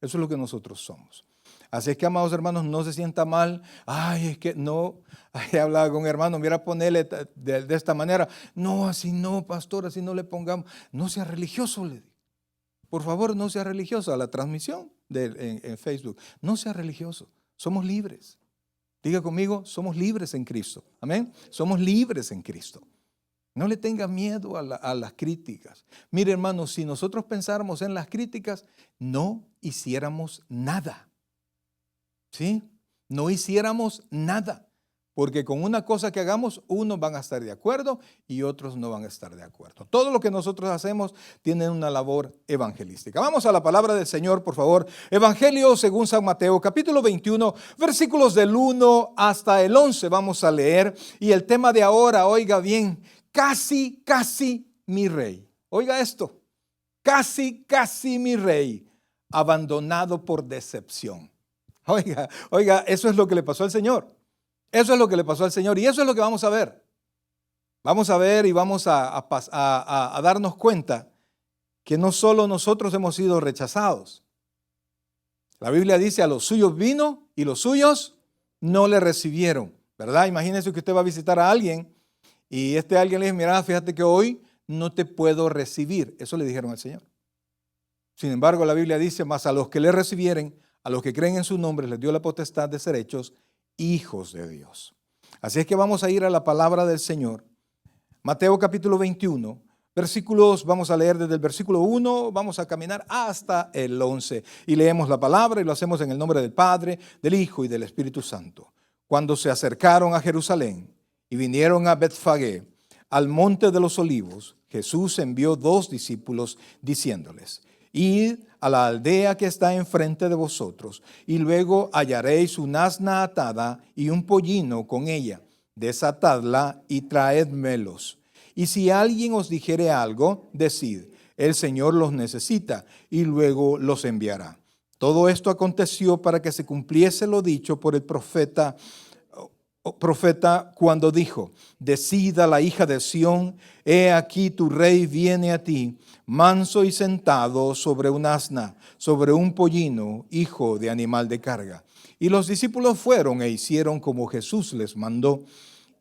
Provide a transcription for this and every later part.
Eso es lo que nosotros somos. Así es que, amados hermanos, no se sienta mal. Ay, es que no. Ahí hablaba con un hermano, mira, ponele de esta manera. No, así no, pastor, así no le pongamos. No sea religioso, le digo. Por favor, no sea religioso. A la transmisión en Facebook, no sea religioso. Somos libres. Diga conmigo, somos libres en Cristo. Amén. Somos libres en Cristo. No le tenga miedo a las críticas. Mire, hermano, si nosotros pensáramos en las críticas, no hiciéramos nada. ¿Sí? No hiciéramos nada. Porque con una cosa que hagamos, unos van a estar de acuerdo y otros no van a estar de acuerdo. Todo lo que nosotros hacemos tiene una labor evangelística. Vamos a la palabra del Señor, por favor. Evangelio según San Mateo, capítulo 21, versículos del 1 hasta el 11. Vamos a leer. Y el tema de ahora, oiga bien, casi, casi mi rey. Oiga esto, casi, casi mi rey, abandonado por decepción. Oiga, eso es lo que le pasó al Señor. Eso es lo que le pasó al Señor y eso es lo que vamos a ver. Vamos a ver y vamos a darnos cuenta que no solo nosotros hemos sido rechazados. La Biblia dice, a los suyos vino y los suyos no le recibieron, ¿verdad? Imagínense que usted va a visitar a alguien y alguien le dice, mira, fíjate que hoy no te puedo recibir. Eso le dijeron al Señor. Sin embargo, la Biblia dice, mas a los que le recibieren, a los que creen en su nombre, les dio la potestad de ser hechos hijos de Dios. Así es que vamos a ir a la palabra del Señor. Mateo capítulo 21, versículos, vamos a leer desde el versículo 1, vamos a caminar hasta el 11. Y leemos la palabra y lo hacemos en el nombre del Padre, del Hijo y del Espíritu Santo. Cuando se acercaron a Jerusalén y vinieron a Betfagé, al monte de los olivos, Jesús envió 2 discípulos diciéndoles, id a la aldea que está enfrente de vosotros, y luego hallaréis una asna atada y un pollino con ella. Desatadla y traédmelos. Y si alguien os dijere algo, decid, el Señor los necesita, y luego los enviará. Todo esto aconteció para que se cumpliese lo dicho por el profeta cuando dijo, decida la hija de Sión, he aquí tu rey viene a ti, manso y sentado sobre un asna, sobre un pollino, hijo de animal de carga. Y los discípulos fueron e hicieron como Jesús les mandó,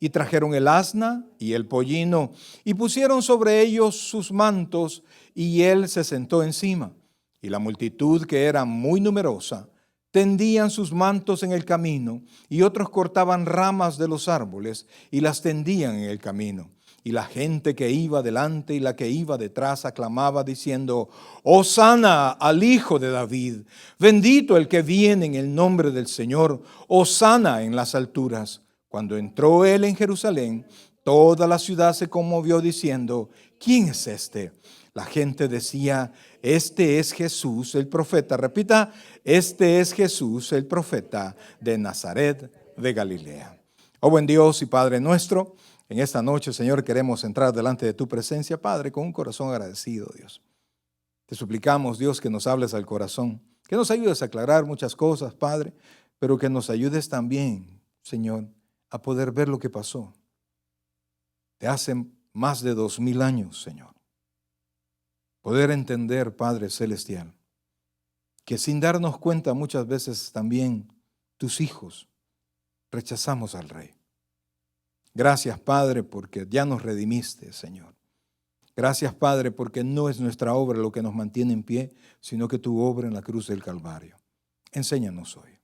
y trajeron el asna y el pollino, y pusieron sobre ellos sus mantos, y él se sentó encima. Y la multitud, que era muy numerosa, tendían sus mantos en el camino, y otros cortaban ramas de los árboles y las tendían en el camino. Y la gente que iba delante y la que iba detrás aclamaba diciendo, Hosana al Hijo de David, bendito el que viene en el nombre del Señor, Hosana en las alturas. Cuando entró él en Jerusalén, toda la ciudad se conmovió diciendo, ¿quién es este? La gente decía, este es Jesús el profeta. Repita, este es Jesús el profeta de Nazaret de Galilea. Oh buen Dios y Padre nuestro, en esta noche, Señor, queremos entrar delante de tu presencia, Padre, con un corazón agradecido, Dios. Te suplicamos, Dios, que nos hables al corazón, que nos ayudes a aclarar muchas cosas, Padre, pero que nos ayudes también, Señor, a poder ver lo que pasó de hace más de 2000 años, Señor. Poder entender, Padre Celestial, que sin darnos cuenta muchas veces también tus hijos rechazamos al Rey. Gracias, Padre, porque ya nos redimiste, Señor. Gracias, Padre, porque no es nuestra obra lo que nos mantiene en pie, sino que tu obra en la cruz del Calvario. Enséñanos hoy.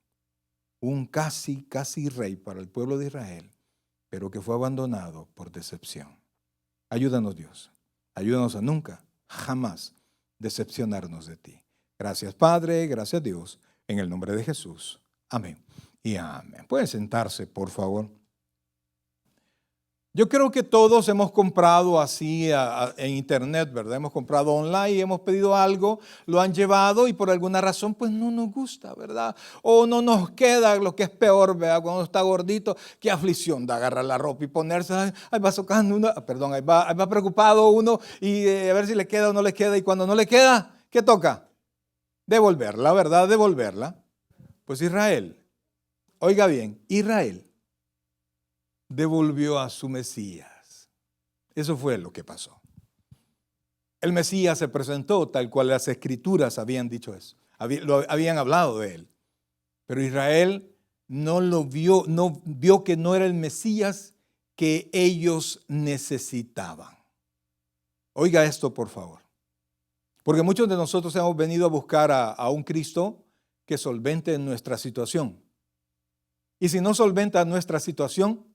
Un casi rey para el pueblo de Israel, pero que fue abandonado por decepción. Ayúdanos, Dios. Ayúdanos a nunca, jamás decepcionarnos de ti. Gracias, Padre. Gracias, Dios. En el nombre de Jesús. Amén y amén. Pueden sentarse, por favor. Yo creo que todos hemos comprado así en internet, ¿verdad? Hemos comprado online, hemos pedido algo, lo han llevado y por alguna razón pues no nos gusta, ¿verdad? O no nos queda, lo que es peor, ¿verdad? Cuando uno está gordito, qué aflicción de agarrar la ropa y ponerse, ahí va socando uno, ahí va preocupado uno y a ver si le queda o no le queda. Y cuando no le queda, ¿qué toca? Devolverla, ¿verdad? Devolverla. Pues Israel, oiga bien, Israel devolvió a su Mesías. Eso fue lo que pasó. El Mesías se presentó tal cual las Escrituras habían dicho eso. habían hablado de él. Pero Israel no lo vio, no vio que no era el Mesías que ellos necesitaban. Oiga esto, por favor. Porque muchos de nosotros hemos venido a buscar a un Cristo que solvente nuestra situación. Y si no solventa nuestra situación,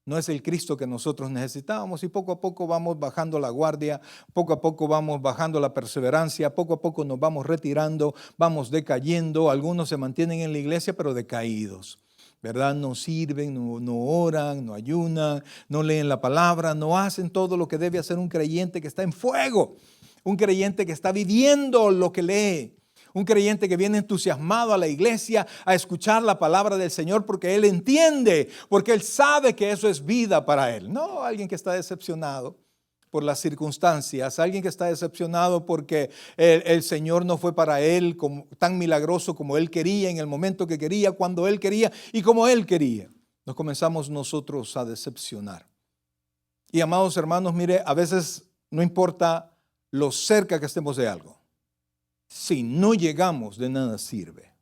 no es el Cristo que nosotros necesitábamos, y poco a poco vamos bajando la guardia, poco a poco vamos bajando la perseverancia, poco a poco nos vamos retirando, vamos decayendo. Algunos se mantienen en la iglesia pero decaídos, ¿verdad? No sirven, no oran, no ayunan, no leen la palabra, no hacen todo lo que debe hacer un creyente que está en fuego, un creyente que está viviendo lo que lee. Un creyente que viene entusiasmado a la iglesia a escuchar la palabra del Señor porque él entiende, porque él sabe que eso es vida para él. No alguien que está decepcionado por las circunstancias, alguien que está decepcionado porque el Señor no fue para él tan milagroso como él quería, en el momento que quería, cuando él quería y como él quería. Nos comenzamos nosotros a decepcionar. Y amados hermanos, mire, a veces no importa lo cerca que estemos de algo. Si no llegamos, de nada sirve.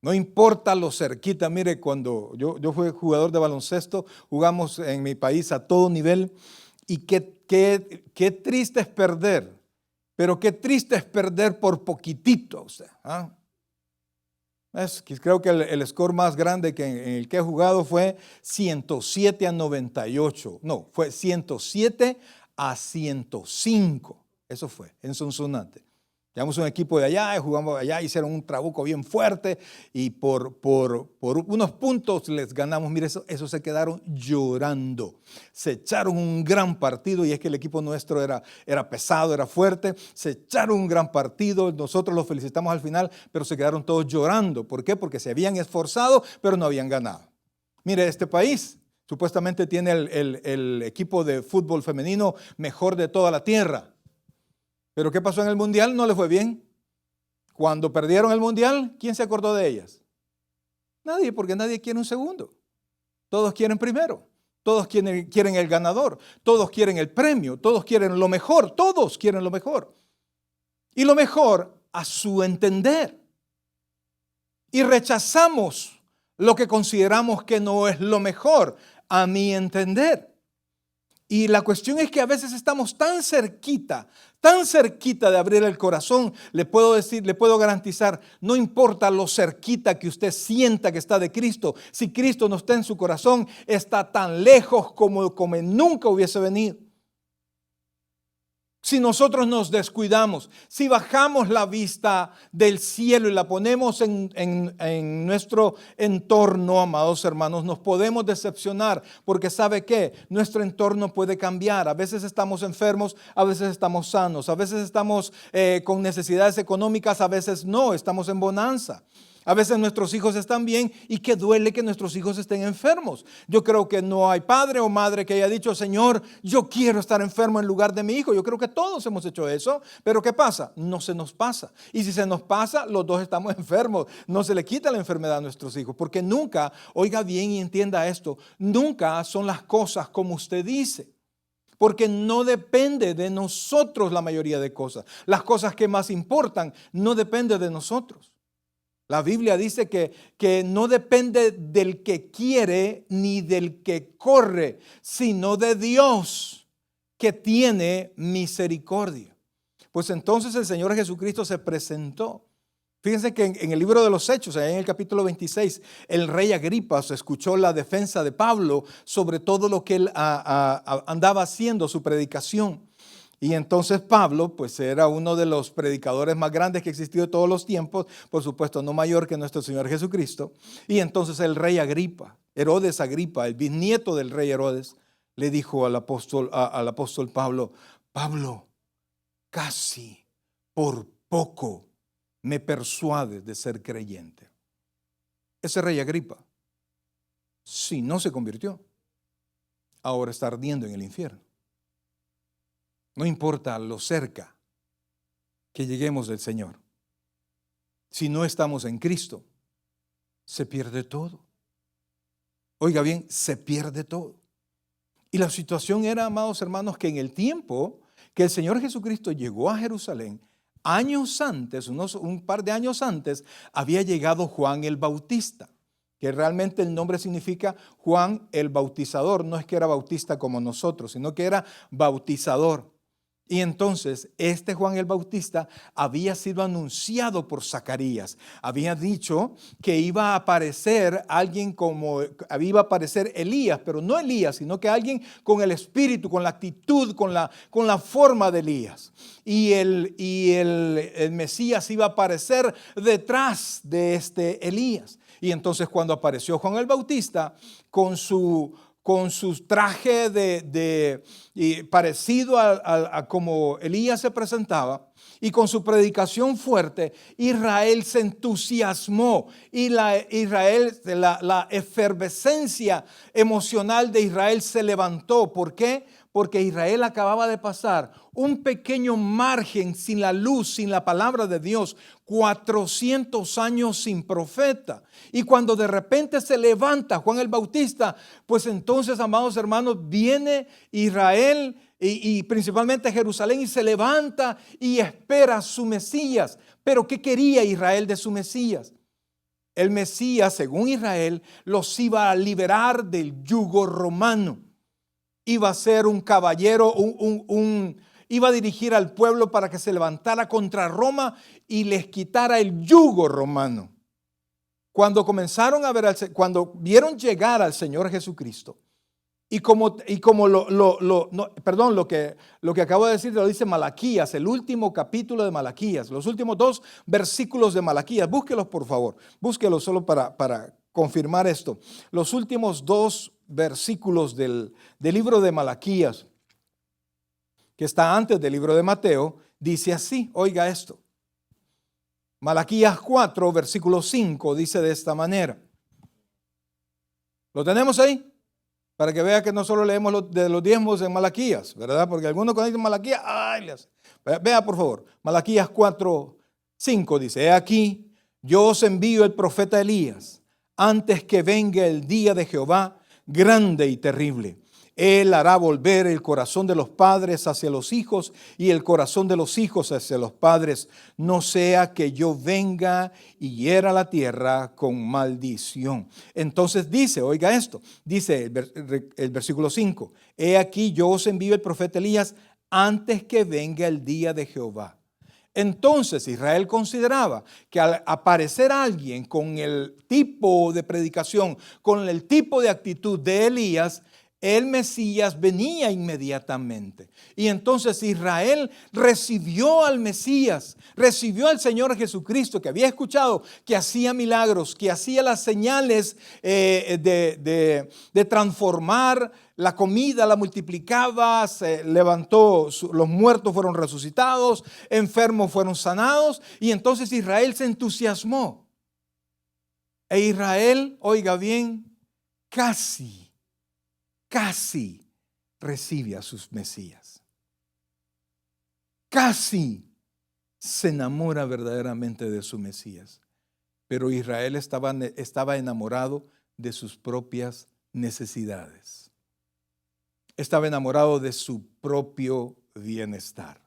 No importa lo cerquita. Mire, cuando yo fui jugador de baloncesto, jugamos en mi país a todo nivel. Y qué triste es perder. Pero qué triste es perder por poquitito. O sea, creo que el score más grande en el que he jugado fue 107-98. No, fue 107-105. Eso fue, en Sonsonate. Llevamos un equipo de allá, jugamos allá, hicieron un trabuco bien fuerte y por unos puntos les ganamos. Mire, eso se quedaron llorando. Se echaron un gran partido, y es que el equipo nuestro era pesado, era fuerte. Se echaron un gran partido, nosotros los felicitamos al final, pero se quedaron todos llorando. ¿Por qué? Porque se habían esforzado, pero no habían ganado. Mire, este país supuestamente tiene el equipo de fútbol femenino mejor de toda la tierra. Pero ¿qué pasó en el mundial? No le fue bien. Cuando perdieron el mundial, ¿quién se acordó de ellas? Nadie, porque nadie quiere un segundo. Todos quieren primero. Todos quieren el ganador. Todos quieren el premio. Todos quieren lo mejor. Todos quieren lo mejor. Y lo mejor a su entender. Y rechazamos lo que consideramos que no es lo mejor a mi entender. Y la cuestión es que a veces estamos tan cerquita de abrir el corazón. Le puedo decir, le puedo garantizar, no importa lo cerquita que usted sienta que está de Cristo, si Cristo no está en su corazón, está tan lejos como nunca hubiese venido. Si nosotros nos descuidamos, si bajamos la vista del cielo y la ponemos en nuestro entorno, amados hermanos, nos podemos decepcionar, porque ¿sabe qué? Nuestro entorno puede cambiar. A veces estamos enfermos, a veces estamos sanos, a veces estamos con necesidades económicas, a veces no, estamos en bonanza. A veces nuestros hijos están bien y que duele que nuestros hijos estén enfermos. Yo creo que no hay padre o madre que haya dicho, Señor, yo quiero estar enfermo en lugar de mi hijo. Yo creo que todos hemos hecho eso, pero ¿qué pasa? No se nos pasa. Y si se nos pasa, los dos estamos enfermos. No se le quita la enfermedad a nuestros hijos, porque nunca, oiga bien y entienda esto, nunca son las cosas como usted dice. Porque no depende de nosotros la mayoría de cosas. Las cosas que más importan no dependen de nosotros. La Biblia dice que no depende del que quiere ni del que corre, sino de Dios que tiene misericordia. Pues entonces el Señor Jesucristo se presentó. Fíjense que en el libro de los Hechos, en el capítulo 26, el rey Agripa escuchó la defensa de Pablo sobre todo lo que él andaba haciendo, su predicación. Y entonces Pablo, pues era uno de los predicadores más grandes que ha existido de todos los tiempos, por supuesto no mayor que nuestro Señor Jesucristo. Y entonces el rey Agripa, Herodes Agripa, el bisnieto del rey Herodes, le dijo al apóstol Pablo, Pablo, casi por poco me persuades de ser creyente. Ese rey Agripa, si no se convirtió, ahora está ardiendo en el infierno. No importa lo cerca que lleguemos del Señor. Si no estamos en Cristo, se pierde todo. Oiga bien, se pierde todo. Y la situación era, amados hermanos, que en el tiempo que el Señor Jesucristo llegó a Jerusalén, años antes, un par de años antes, había llegado Juan el Bautista, que realmente el nombre significa Juan el Bautizador. No es que era bautista como nosotros, sino que era bautizador. Y entonces este Juan el Bautista había sido anunciado por Zacarías. Había dicho que iba a aparecer alguien iba a aparecer Elías, pero no Elías, sino que alguien con el espíritu, con la actitud, con la forma de Elías. Y el Mesías iba a aparecer detrás de este Elías. Y entonces cuando apareció Juan el Bautista con su traje parecido a como Elías se presentaba y con su predicación fuerte, Israel se entusiasmó y la efervescencia emocional de Israel se levantó. ¿Por qué? Porque Israel acababa de pasar un pequeño margen sin la luz, sin la palabra de Dios, 400 años sin profeta. Y cuando de repente se levanta Juan el Bautista, pues entonces, amados hermanos, viene Israel y principalmente Jerusalén y se levanta y espera a su Mesías. Pero ¿qué quería Israel de su Mesías? El Mesías, según Israel, los iba a liberar del yugo romano. Iba a ser un caballero, iba a dirigir al pueblo para que se levantara contra Roma y les quitara el yugo romano. Cuando comenzaron a ver, cuando vieron llegar al Señor Jesucristo, lo que acabo de decir lo dice Malaquías, el último capítulo de Malaquías, los últimos 2 versículos de Malaquías. Búsquelos, por favor, búsquelos solo para confirmar esto. Los últimos 2 versículos del libro de Malaquías, que está antes del libro de Mateo, dice así, oiga esto. Malaquías 4, versículo 5, dice de esta manera. ¿Lo tenemos ahí? Para que vea que no solo leemos de los diezmos en Malaquías, ¿verdad? Porque algunos cuando dicen Malaquías, vea por favor, Malaquías 4, 5 dice, he aquí, yo os envío el profeta Elías, antes que venga el día de Jehová, grande y terrible. Él hará volver el corazón de los padres hacia los hijos y el corazón de los hijos hacia los padres, no sea que yo venga y hiera la tierra con maldición. Entonces dice, oiga esto, dice el versículo 5, he aquí yo os envío el profeta Elías antes que venga el día de Jehová. Entonces Israel consideraba que al aparecer alguien con el tipo de predicación, con el tipo de actitud de Elías, el Mesías venía inmediatamente. Y entonces Israel recibió al Mesías, recibió al Señor Jesucristo, que había escuchado que hacía milagros, que hacía las señales de transformar la comida, la multiplicaba, se levantó, los muertos fueron resucitados, enfermos fueron sanados. Y entonces Israel se entusiasmó. E Israel, oiga bien, casi recibe a sus Mesías. Casi se enamora verdaderamente de su Mesías. Pero Israel estaba enamorado de sus propias necesidades. Estaba enamorado de su propio bienestar.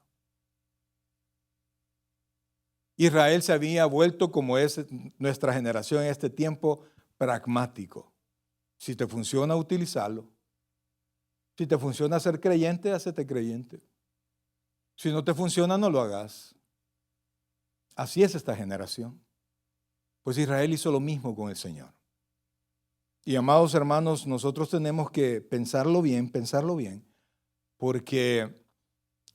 Israel se había vuelto, como es nuestra generación en este tiempo, pragmático. Si te funciona, utilizarlo. Si te funciona ser creyente, hacete creyente. Si no te funciona, no lo hagas. Así es esta generación. Pues Israel hizo lo mismo con el Señor. Y amados hermanos, nosotros tenemos que pensarlo bien, porque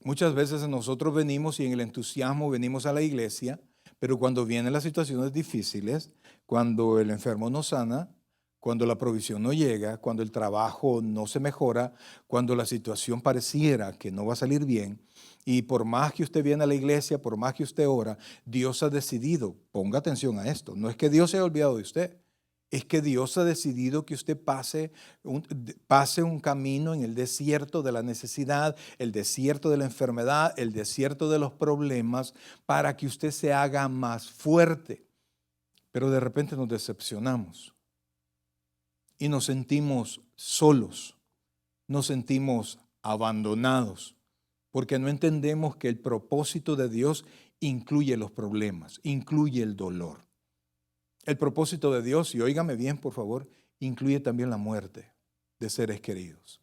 muchas veces nosotros venimos y en el entusiasmo venimos a la iglesia, pero cuando vienen las situaciones difíciles, cuando el enfermo no sana, cuando la provisión no llega, cuando el trabajo no se mejora, cuando la situación pareciera que no va a salir bien, y por más que usted viene a la iglesia, por más que usted ora, Dios ha decidido, ponga atención a esto, no es que Dios se haya olvidado de usted, es que Dios ha decidido que usted pase un camino en el desierto de la necesidad, el desierto de la enfermedad, el desierto de los problemas, para que usted se haga más fuerte. Pero de repente nos decepcionamos y nos sentimos solos, nos sentimos abandonados, porque no entendemos que el propósito de Dios incluye los problemas, incluye el dolor. El propósito de Dios, y óigame bien por favor, incluye también la muerte de seres queridos.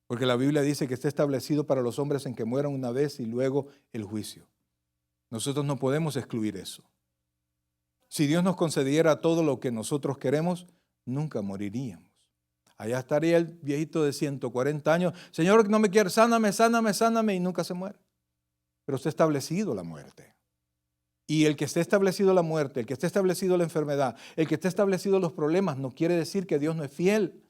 Porque la Biblia dice que está establecido para los hombres en que mueran una vez y luego el juicio. Nosotros no podemos excluir eso. Si Dios nos concediera todo lo que nosotros queremos, nunca moriríamos. Allá estaría el viejito de 140 años. Señor, no me quiere, sáname, sáname, sáname, y nunca se muere. Pero está establecido la muerte. Y el que esté establecido la muerte, el que esté establecido la enfermedad, el que esté establecido los problemas, no quiere decir que Dios no es fiel.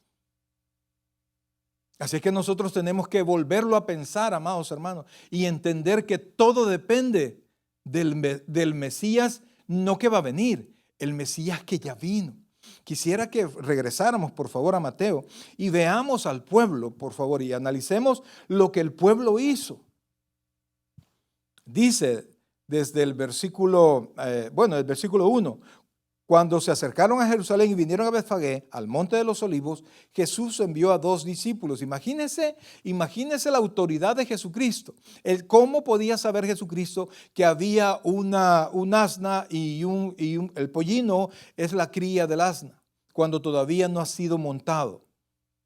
Así es que nosotros tenemos que volverlo a pensar, amados hermanos, y entender que todo depende del Mesías, no que va a venir, el Mesías que ya vino. Quisiera que regresáramos, por favor, a Mateo y veamos al pueblo, por favor, y analicemos lo que el pueblo hizo. Dice desde el versículo, el versículo 1, cuando se acercaron a Jerusalén y vinieron a Betfagé, al monte de los olivos, Jesús envió a 2 discípulos. Imagínese la autoridad de Jesucristo. ¿Cómo podía saber Jesucristo que había un asna y el pollino es la cría del asna, cuando todavía no ha sido montado?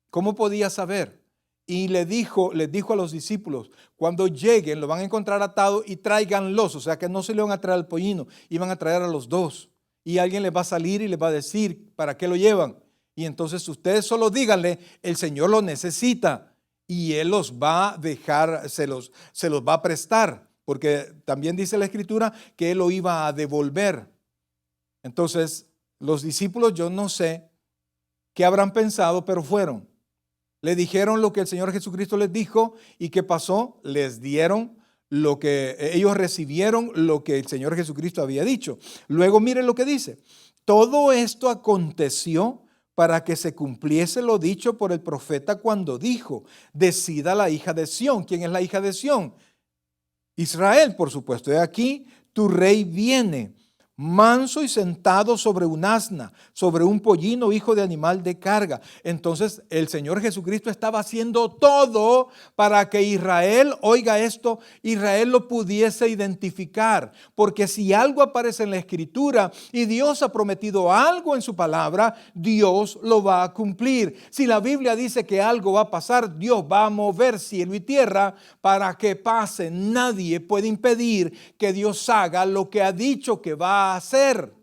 ¿Cómo podía saber? Y les dijo a los discípulos, cuando lleguen lo van a encontrar atado y tráiganlos. O sea que no se le van a traer al pollino, iban a traer a los dos. Y alguien les va a salir y les va a decir, ¿para qué lo llevan? Y entonces ustedes solo díganle, el Señor lo necesita y Él los va a dejar, se los va a prestar. Porque también dice la Escritura que Él lo iba a devolver. Entonces, los discípulos, yo no sé qué habrán pensado, pero fueron. Le dijeron lo que el Señor Jesucristo les dijo y ¿qué pasó? Les dieron lo que ellos recibieron, lo que el Señor Jesucristo había dicho. Luego miren lo que dice. Todo esto aconteció para que se cumpliese lo dicho por el profeta cuando dijo, decida la hija de Sión. ¿Quién es la hija de Sión? Israel, por supuesto. De aquí tu rey viene, manso y sentado sobre un asna, sobre un pollino, hijo de animal de carga. Entonces el Señor Jesucristo estaba haciendo todo para que Israel, oiga esto, Israel lo pudiese identificar. Porque si algo aparece en la Escritura y Dios ha prometido algo en su palabra, Dios lo va a cumplir. Si la Biblia dice que algo va a pasar, Dios va a mover cielo y tierra para que pase. Nadie puede impedir que Dios haga lo que ha dicho que va a hacer.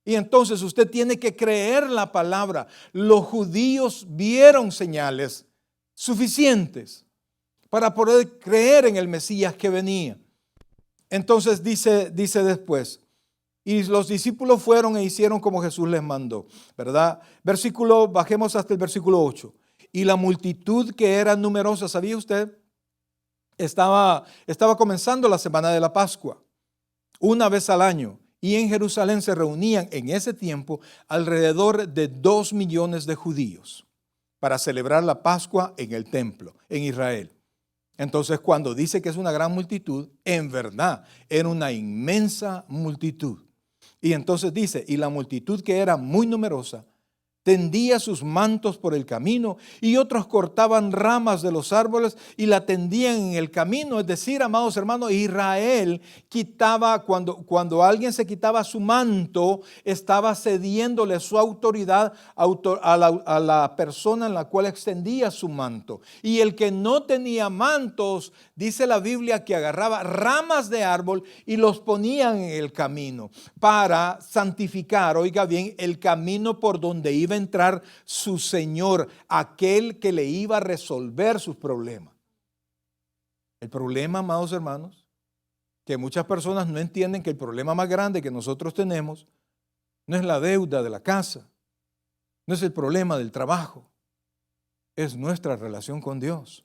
Y entonces usted tiene que creer la palabra. Los judíos vieron señales suficientes para poder creer en el Mesías que venía. Entonces dice después, y los discípulos fueron e hicieron como Jesús les mandó, ¿verdad? Bajemos hasta el versículo 8. Y la multitud que era numerosa, ¿sabía usted? Estaba comenzando la semana de la Pascua, una vez al año. Y en Jerusalén se reunían en ese tiempo alrededor de 2 millones de judíos para celebrar la Pascua en el templo, en Israel. Entonces, cuando dice que es una gran multitud, en verdad era una inmensa multitud. Y entonces dice, y la multitud que era muy numerosa, tendía sus mantos por el camino y otros cortaban ramas de los árboles y la tendían en el camino. Es decir, amados hermanos, Israel quitaba, cuando alguien se quitaba su manto, estaba cediéndole su autoridad a la persona en la cual extendía su manto. Y el que no tenía mantos, dice la Biblia que agarraba ramas de árbol y los ponían en el camino para santificar, oiga bien, el camino por donde iba a entrar su Señor, aquel que le iba a resolver sus problemas. El problema, amados hermanos, que muchas personas no entienden que el problema más grande que nosotros tenemos no es la deuda de la casa, no es el problema del trabajo, es nuestra relación con Dios.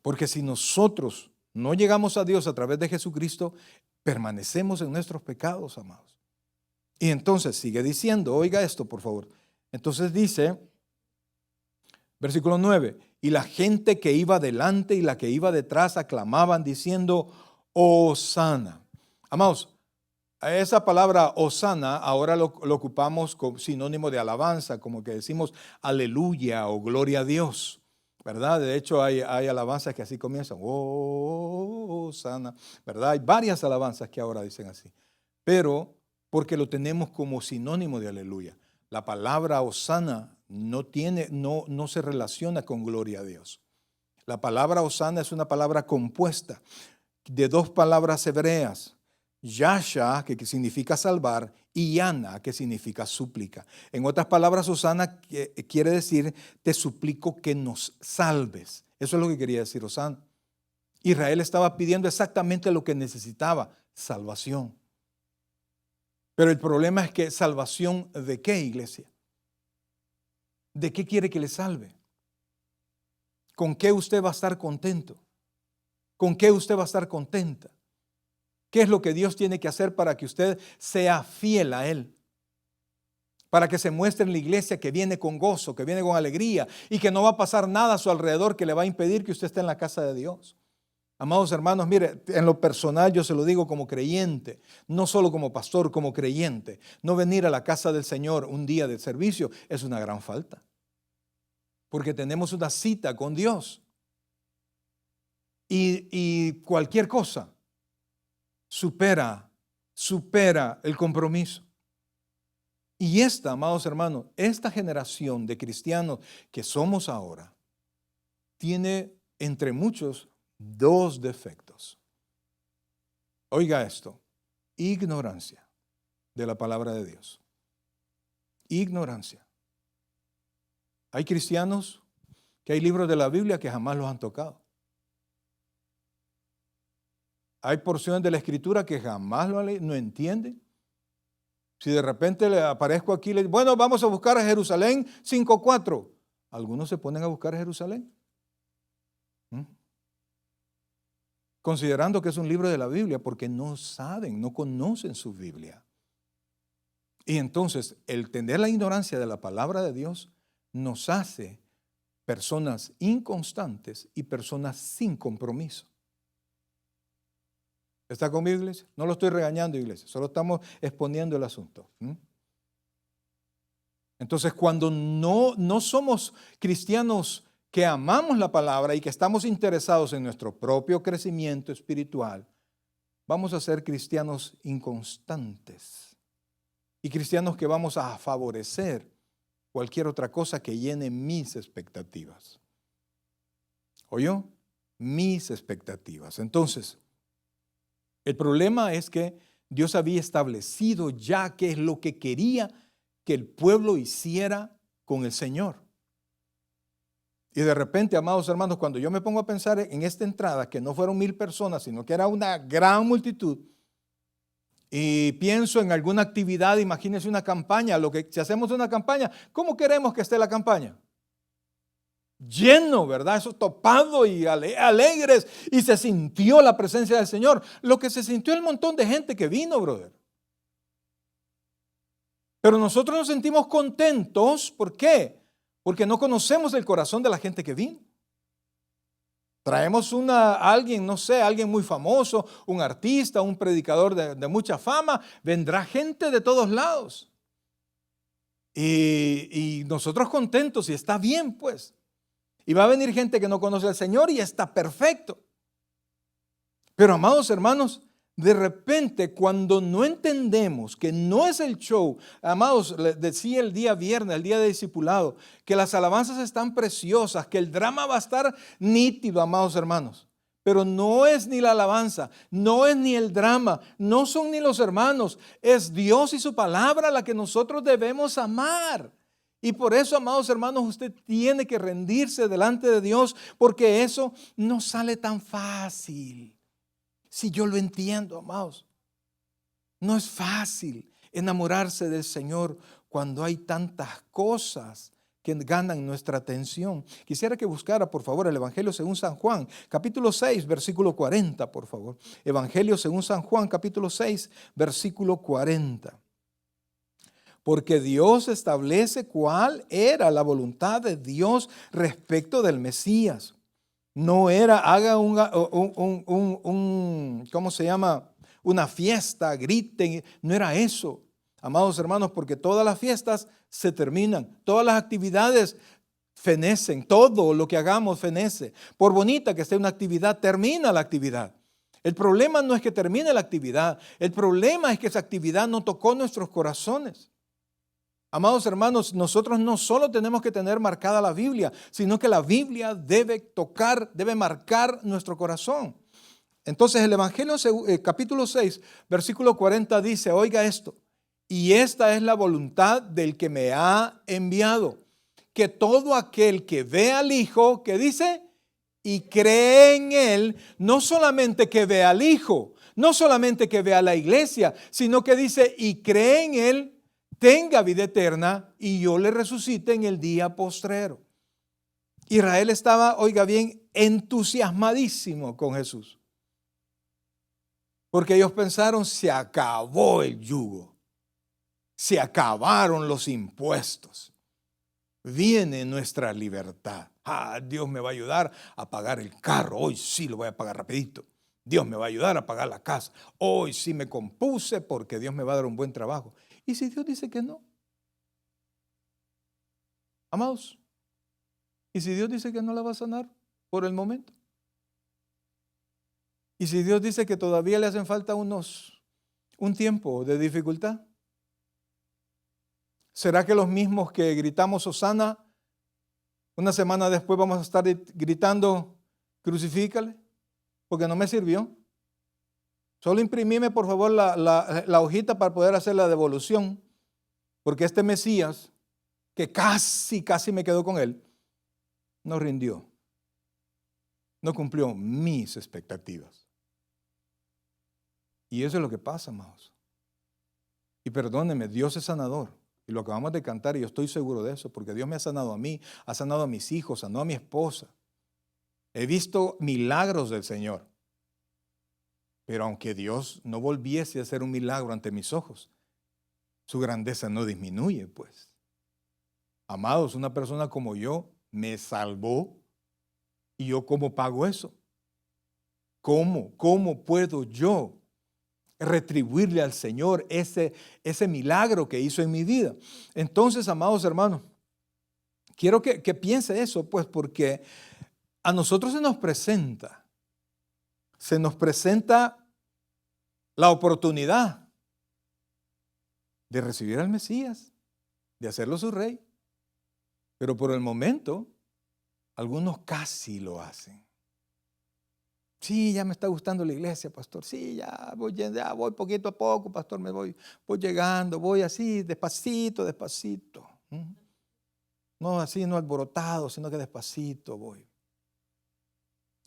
Porque si nosotros no llegamos a Dios a través de Jesucristo, permanecemos en nuestros pecados, amados. Y entonces sigue diciendo, oiga esto por favor. Entonces dice, versículo 9, y la gente que iba delante y la que iba detrás aclamaban diciendo, Hosana. Amados, esa palabra Hosana ahora lo ocupamos como sinónimo de alabanza, como que decimos aleluya o gloria a Dios. ¿verdad? De hecho, hay alabanzas que así comienzan. Oh, sana, ¿verdad? Hay varias alabanzas que ahora dicen así. Pero porque lo tenemos como sinónimo de aleluya. La palabra Hosana no se relaciona con gloria a Dios. La palabra Hosana es una palabra compuesta de dos palabras hebreas. Yasha, que significa salvar, y Yana, que significa súplica. En otras palabras, Hosana quiere decir, te suplico que nos salves. Eso es lo que quería decir Hosana. Israel estaba pidiendo exactamente lo que necesitaba, salvación. Pero el problema es que salvación ¿de qué, iglesia? ¿De qué quiere que le salve? ¿Con qué usted va a estar contento? ¿Con qué usted va a estar contenta? ¿Qué es lo que Dios tiene que hacer para que usted sea fiel a Él? Para que se muestre en la iglesia que viene con gozo, que viene con alegría y que no va a pasar nada a su alrededor que le va a impedir que usted esté en la casa de Dios. Amados hermanos, mire, en lo personal yo se lo digo como creyente, no solo como pastor, como creyente. No venir a la casa del Señor un día de servicio es una gran falta. Porque tenemos una cita con Dios. Y cualquier cosa supera el compromiso. Y amados hermanos, esta generación de cristianos que somos ahora, tiene entre muchos dos defectos. Oiga esto, ignorancia de la palabra de Dios. Ignorancia. Hay cristianos que hay libros de la Biblia que jamás los han tocado. Hay porciones de la Escritura que jamás lo han leído, no entienden. Si de repente le aparezco aquí, le digo, bueno, vamos a buscar a Jerusalén 5:4. Algunos se ponen a buscar a Jerusalén. Considerando que es un libro de la Biblia porque no saben, no conocen su Biblia. Y entonces el tener la ignorancia de la palabra de Dios nos hace personas inconstantes y personas sin compromiso. ¿Está conmigo, iglesia? No lo estoy regañando, iglesia, solo estamos exponiendo el asunto. Entonces, cuando no somos cristianos que amamos la palabra y que estamos interesados en nuestro propio crecimiento espiritual, vamos a ser cristianos inconstantes y cristianos que vamos a favorecer cualquier otra cosa que llene mis expectativas. ¿Oyó? Mis expectativas. Entonces, el problema es que Dios había establecido ya qué es lo que quería que el pueblo hiciera con el Señor. Y de repente, amados hermanos, cuando yo me pongo a pensar en esta entrada, que no fueron 1000 personas, sino que era una gran multitud, y pienso en alguna actividad, imagínense una campaña, si hacemos una campaña, ¿cómo queremos que esté la campaña? Lleno, ¿verdad? Eso topado y alegres, y se sintió la presencia del Señor. Lo que se sintió el montón de gente que vino, brother. Pero nosotros nos sentimos contentos, ¿por qué? Porque no conocemos el corazón de la gente que vino. Traemos alguien, no sé, alguien muy famoso, un artista, un predicador de mucha fama, vendrá gente de todos lados. Y nosotros contentos, y está bien, pues. Y va a venir gente que no conoce al Señor y está perfecto. Pero, amados hermanos, de repente, cuando no entendemos que no es el show, amados, les decía el día viernes, el día de discipulado, que las alabanzas están preciosas, que el drama va a estar nítido, amados hermanos. Pero no es ni la alabanza, no es ni el drama, no son ni los hermanos, es Dios y su palabra la que nosotros debemos amar. Y por eso, amados hermanos, usted tiene que rendirse delante de Dios, porque eso no sale tan fácil. Si yo lo entiendo, amados, no es fácil enamorarse del Señor cuando hay tantas cosas que ganan nuestra atención. Quisiera que buscara, por favor, el Evangelio según San Juan, capítulo 6, versículo 40, por favor. Evangelio según San Juan, capítulo 6, versículo 40. Porque Dios establece cuál era la voluntad de Dios respecto del Mesías. No era, haga ¿cómo se llama? Una fiesta, griten. No era eso, amados hermanos, porque todas las fiestas se terminan. Todas las actividades fenecen, todo lo que hagamos fenece. Por bonita que esté una actividad, termina la actividad. El problema no es que termine la actividad, el problema es que esa actividad no tocó nuestros corazones. Amados hermanos, nosotros no solo tenemos que tener marcada la Biblia, sino que la Biblia debe tocar, debe marcar nuestro corazón. Entonces el Evangelio capítulo 6, versículo 40 dice, oiga esto, y esta es la voluntad del que me ha enviado, que todo aquel que ve al Hijo, que dice, y cree en Él, no solamente que vea al Hijo, no solamente que vea la iglesia, sino que dice, y cree en Él, tenga vida eterna y yo le resucite en el día postrero. Israel estaba, oiga bien, entusiasmadísimo con Jesús. Porque ellos pensaron, se acabó el yugo, se acabaron los impuestos, viene nuestra libertad. Dios me va a ayudar a pagar el carro, hoy sí lo voy a pagar rapidito. Dios me va a ayudar a pagar la casa, hoy sí me compuse porque Dios me va a dar un buen trabajo. ¿Y si Dios dice que no? Amados, ¿y si Dios dice que no la va a sanar por el momento? ¿Y si Dios dice que todavía le hacen falta un tiempo de dificultad? ¿Será que los mismos que gritamos Hosana, una semana después vamos a estar gritando crucifícale? Porque no me sirvió. Solo imprimime por favor la hojita para poder hacer la devolución. Porque este Mesías, que casi me quedó con él, no rindió. No cumplió mis expectativas. Y eso es lo que pasa, amados. Y perdónenme, Dios es sanador. Y lo acabamos de cantar y yo estoy seguro de eso, porque Dios me ha sanado a mí, ha sanado a mis hijos, sanó a mi esposa. He visto milagros del Señor. Pero aunque Dios no volviese a hacer un milagro ante mis ojos, su grandeza no disminuye, pues. Amados, una persona como yo me salvó y yo ¿cómo pago eso? ¿Cómo puedo yo retribuirle al Señor ese milagro que hizo en mi vida? Entonces, amados hermanos, quiero que piense eso, pues, porque a nosotros se nos presenta la oportunidad de recibir al Mesías, de hacerlo su rey. Pero por el momento, algunos casi lo hacen. Sí, ya me está gustando la iglesia, pastor. Sí, ya voy poquito a poco, pastor. Voy llegando, voy así, despacito. No así, no alborotado, sino que despacito voy.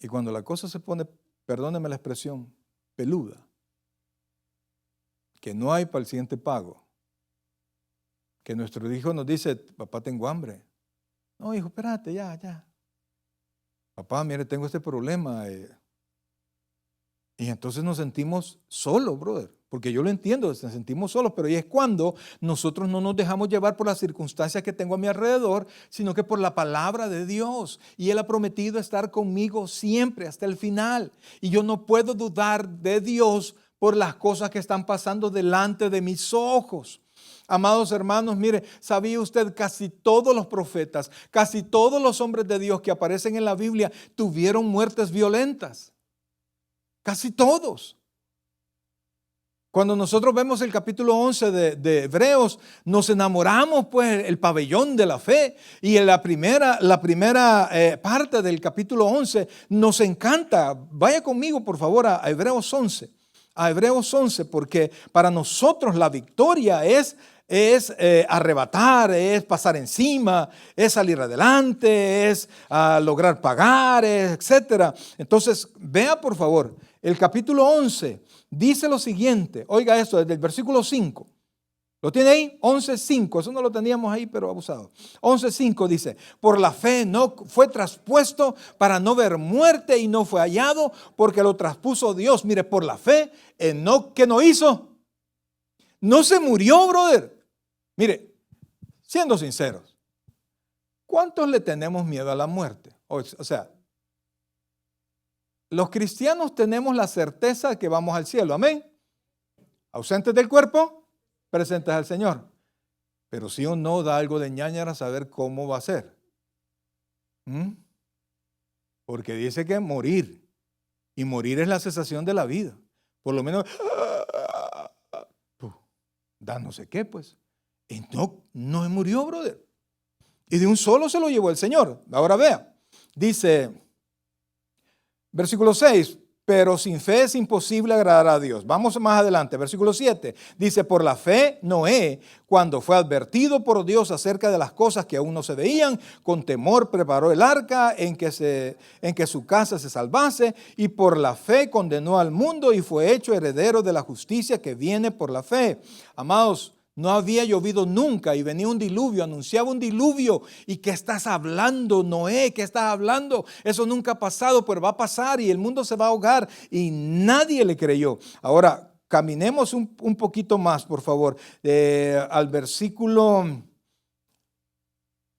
Y cuando la cosa se pone, perdóneme la expresión, peluda, que no hay para el siguiente pago, que nuestro hijo nos dice, papá, tengo hambre. No, hijo, espérate, ya. Papá, mire, tengo este problema. Y entonces nos sentimos solos, brother. Porque yo lo entiendo, nos sentimos solos, pero ahí es cuando nosotros no nos dejamos llevar por las circunstancias que tengo a mi alrededor, sino que por la palabra de Dios. Y Él ha prometido estar conmigo siempre, hasta el final. Y yo no puedo dudar de Dios por las cosas que están pasando delante de mis ojos. Amados hermanos, mire, ¿sabía usted? Casi todos los profetas, casi todos los hombres de Dios que aparecen en la Biblia tuvieron muertes violentas. Casi todos. Cuando nosotros vemos el capítulo 11 de Hebreos, nos enamoramos pues el pabellón de la fe. Y en la primera parte del capítulo 11 nos encanta. Vaya conmigo por favor a Hebreos 11. A Hebreos 11, porque para nosotros la victoria es arrebatar, es pasar encima, es salir adelante, es lograr pagar, etc. Entonces, vea por favor, el capítulo 11 dice lo siguiente. Oiga esto, desde el versículo 5. ¿Lo tiene ahí? 11:5. Eso no lo teníamos ahí, pero abusado. 11:5 dice, por la fe no fue traspuesto para no ver muerte y no fue hallado porque lo traspuso Dios. Mire, por la fe, Enoc, ¿qué no hizo? No se murió, brother. Mire, siendo sinceros, ¿cuántos le tenemos miedo a la muerte? O sea, los cristianos tenemos la certeza de que vamos al cielo, amén. Ausentes del cuerpo, presentes al Señor. Pero sí o no da algo de ñáñara saber cómo va a ser. ¿Mm? Porque dice que morir. Y morir es la cesación de la vida. Por lo menos, da no sé qué, pues. Y no murió, brother. Y de un solo se lo llevó el Señor. Ahora vea, dice, versículo 6, pero sin fe es imposible agradar a Dios. Vamos más adelante, versículo 7. Dice, por la fe, Noé, cuando fue advertido por Dios acerca de las cosas que aún no se veían, con temor preparó el arca en que su casa se salvase, y por la fe condenó al mundo y fue hecho heredero de la justicia que viene por la fe. Amados, no había llovido nunca y venía un diluvio, anunciaba un diluvio. ¿Y qué estás hablando, Noé? ¿Qué estás hablando? Eso nunca ha pasado, pero va a pasar y el mundo se va a ahogar. Y nadie le creyó. Ahora, caminemos un poquito más, por favor, al versículo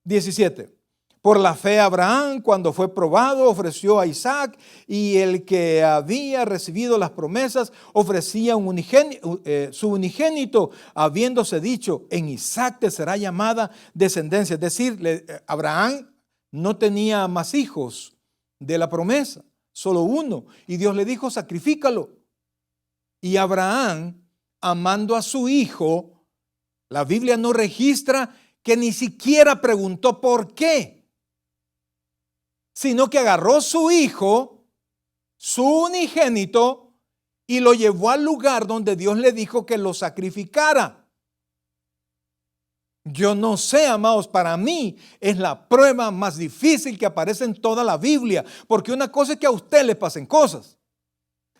17. Por la fe Abraham, cuando fue probado, ofreció a Isaac, y el que había recibido las promesas ofrecía su unigénito, habiéndose dicho, en Isaac te será llamada descendencia. Es decir, Abraham no tenía más hijos de la promesa, solo uno. Y Dios le dijo, sacrifícalo. Y Abraham, amando a su hijo, la Biblia no registra que ni siquiera preguntó por qué, sino que agarró su hijo, su unigénito, y lo llevó al lugar donde Dios le dijo que lo sacrificara. Yo no sé, amados, para mí es la prueba más difícil que aparece en toda la Biblia, porque una cosa es que a usted le pasen cosas.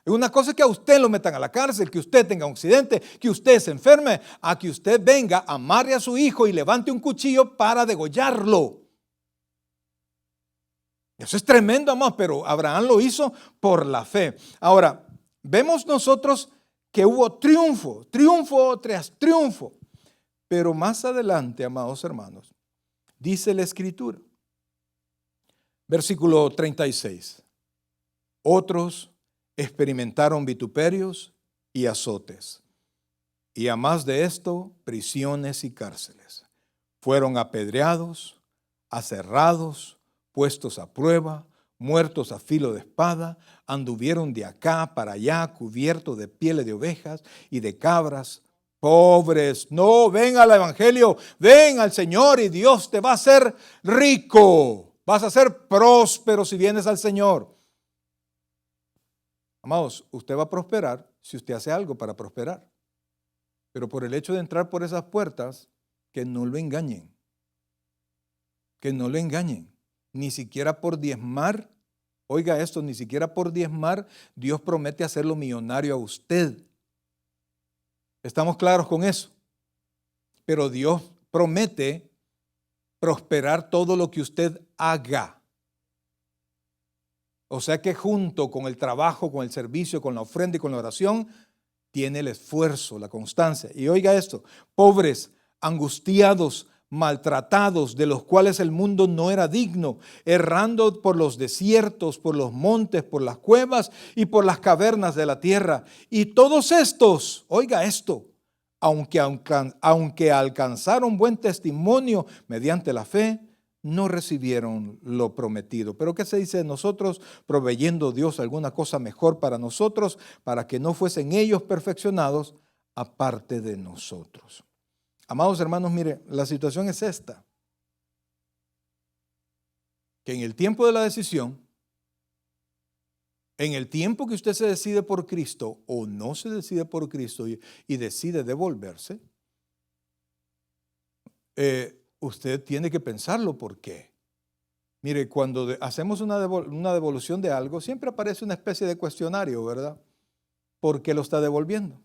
Una cosa es que a usted lo metan a la cárcel, que usted tenga un accidente, que usted se enferme, a que usted venga, amarre a su hijo y levante un cuchillo para degollarlo. Eso es tremendo, amados, pero Abraham lo hizo por la fe. Ahora, vemos nosotros que hubo triunfo tras triunfo. Pero más adelante, amados hermanos, dice la Escritura, versículo 36, otros experimentaron vituperios y azotes, y a más de esto, prisiones y cárceles. Fueron apedreados, aserrados, puestos a prueba, muertos a filo de espada, anduvieron de acá para allá cubiertos de pieles de ovejas y de cabras, pobres. No, ven al evangelio, ven al Señor y Dios te va a hacer rico, vas a ser próspero si vienes al Señor. Amados, usted va a prosperar si usted hace algo para prosperar, pero por el hecho de entrar por esas puertas, que no lo engañen, que no lo engañen. Ni siquiera por diezmar, oiga esto, ni siquiera por diezmar, Dios promete hacerlo millonario a usted. ¿Estamos claros con eso? Pero Dios promete prosperar todo lo que usted haga. O sea que junto con el trabajo, con el servicio, con la ofrenda y con la oración, tiene el esfuerzo, la constancia. Y oiga esto, pobres, angustiados, maltratados, de los cuales el mundo no era digno, errando por los desiertos, por los montes, por las cuevas y por las cavernas de la tierra. Y todos estos, oiga esto, aunque alcanzaron buen testimonio mediante la fe, no recibieron lo prometido. Pero ¿qué se dice de nosotros? Proveyendo Dios alguna cosa mejor para nosotros, para que no fuesen ellos perfeccionados aparte de nosotros. Amados hermanos, mire, la situación es esta, que en el tiempo de la decisión, en el tiempo que usted se decide por Cristo o no se decide por Cristo y decide devolverse, usted tiene que pensarlo. ¿Por qué? Mire, cuando hacemos una devolución de algo, siempre aparece una especie de cuestionario, ¿verdad? ¿Por qué lo está devolviendo?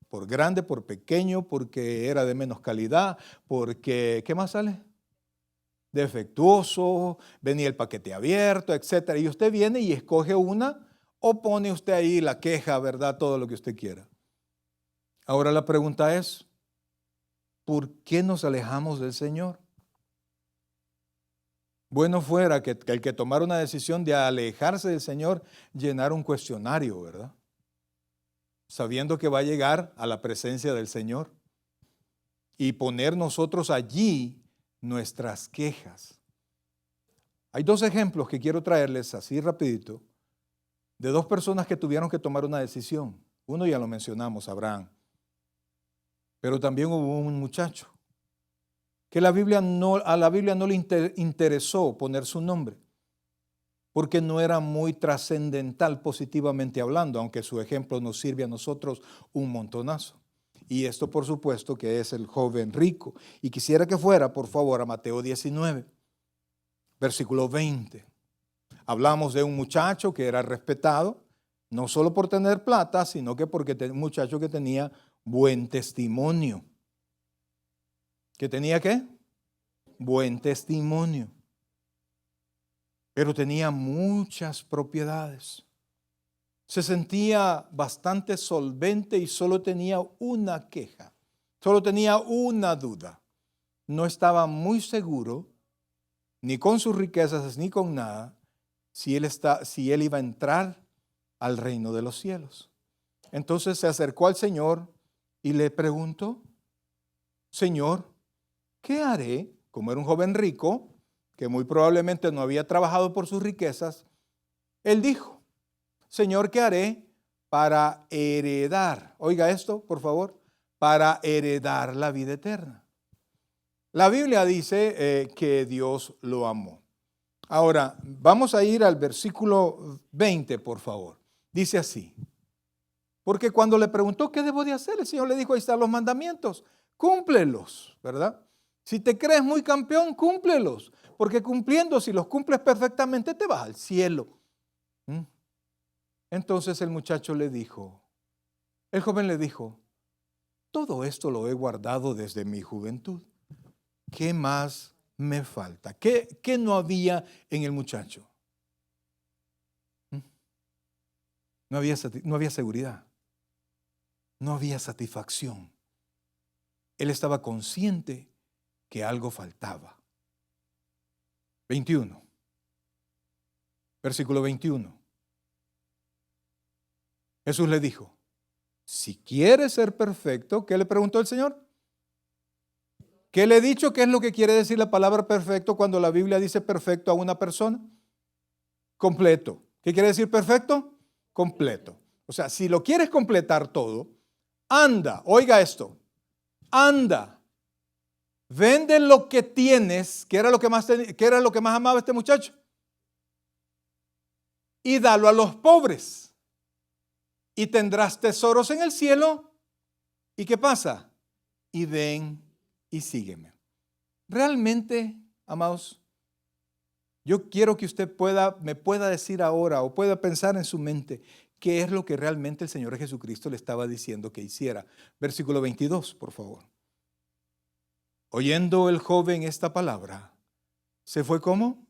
Por grande, por pequeño, porque era de menos calidad, porque, ¿qué más sale? Defectuoso, venía el paquete abierto, etcétera. Y usted viene y escoge una o pone usted ahí la queja, ¿verdad? Todo lo que usted quiera. Ahora la pregunta es, ¿por qué nos alejamos del Señor? Bueno fuera que el que tomara una decisión de alejarse del Señor llenara un cuestionario, ¿verdad? Sabiendo que va a llegar a la presencia del Señor y poner nosotros allí nuestras quejas. Hay dos ejemplos que quiero traerles así rapidito, de dos personas que tuvieron que tomar una decisión. Uno ya lo mencionamos, Abraham. Pero también hubo un muchacho que a la Biblia no le interesó poner su nombre, porque no era muy trascendental positivamente hablando, aunque su ejemplo nos sirve a nosotros un montonazo. Y esto, por supuesto, que es el joven rico. Y quisiera que fuera, por favor, a Mateo 19, versículo 20. Hablamos de un muchacho que era respetado, no solo por tener plata, sino que porque un muchacho que tenía buen testimonio. ¿Que tenía qué? Buen testimonio. Pero tenía muchas propiedades. Se sentía bastante solvente y solo tenía una queja, solo tenía una duda. No estaba muy seguro, ni con sus riquezas, ni con nada, si él iba a entrar al reino de los cielos. Entonces se acercó al Señor y le preguntó, Señor, ¿qué haré? Como era un joven rico, que muy probablemente no había trabajado por sus riquezas, él dijo, Señor, ¿qué haré para heredar? Oiga esto, por favor, para heredar la vida eterna. La Biblia dice que Dios lo amó. Ahora, vamos a ir al versículo 20, por favor. Dice así, porque cuando le preguntó qué debo de hacer, el Señor le dijo, ahí están los mandamientos, cúmplelos, ¿verdad? Si te crees muy campeón, cúmplelos, porque cumpliendo, si los cumples perfectamente, te vas al cielo. Entonces el muchacho le dijo, el joven le dijo, todo esto lo he guardado desde mi juventud. ¿Qué más me falta? ¿Qué no había en el muchacho? No había seguridad. No había satisfacción. Él estaba consciente que algo faltaba. 21. Versículo 21. Jesús le dijo, si quieres ser perfecto, ¿qué le preguntó el Señor? ¿Qué le he dicho? ¿Qué es lo que quiere decir la palabra perfecto cuando la Biblia dice perfecto a una persona? Completo. ¿Qué quiere decir perfecto? Completo. O sea, si lo quieres completar todo, anda, oiga esto, anda, vende lo que tienes, que era lo que más amaba este muchacho, y dalo a los pobres. Y tendrás tesoros en el cielo. ¿Y qué pasa? Y ven y sígueme. Realmente, amados, yo quiero que usted me pueda decir ahora o pueda pensar en su mente qué es lo que realmente el Señor Jesucristo le estaba diciendo que hiciera. Versículo 22, por favor. Oyendo el joven esta palabra, se fue ¿cómo?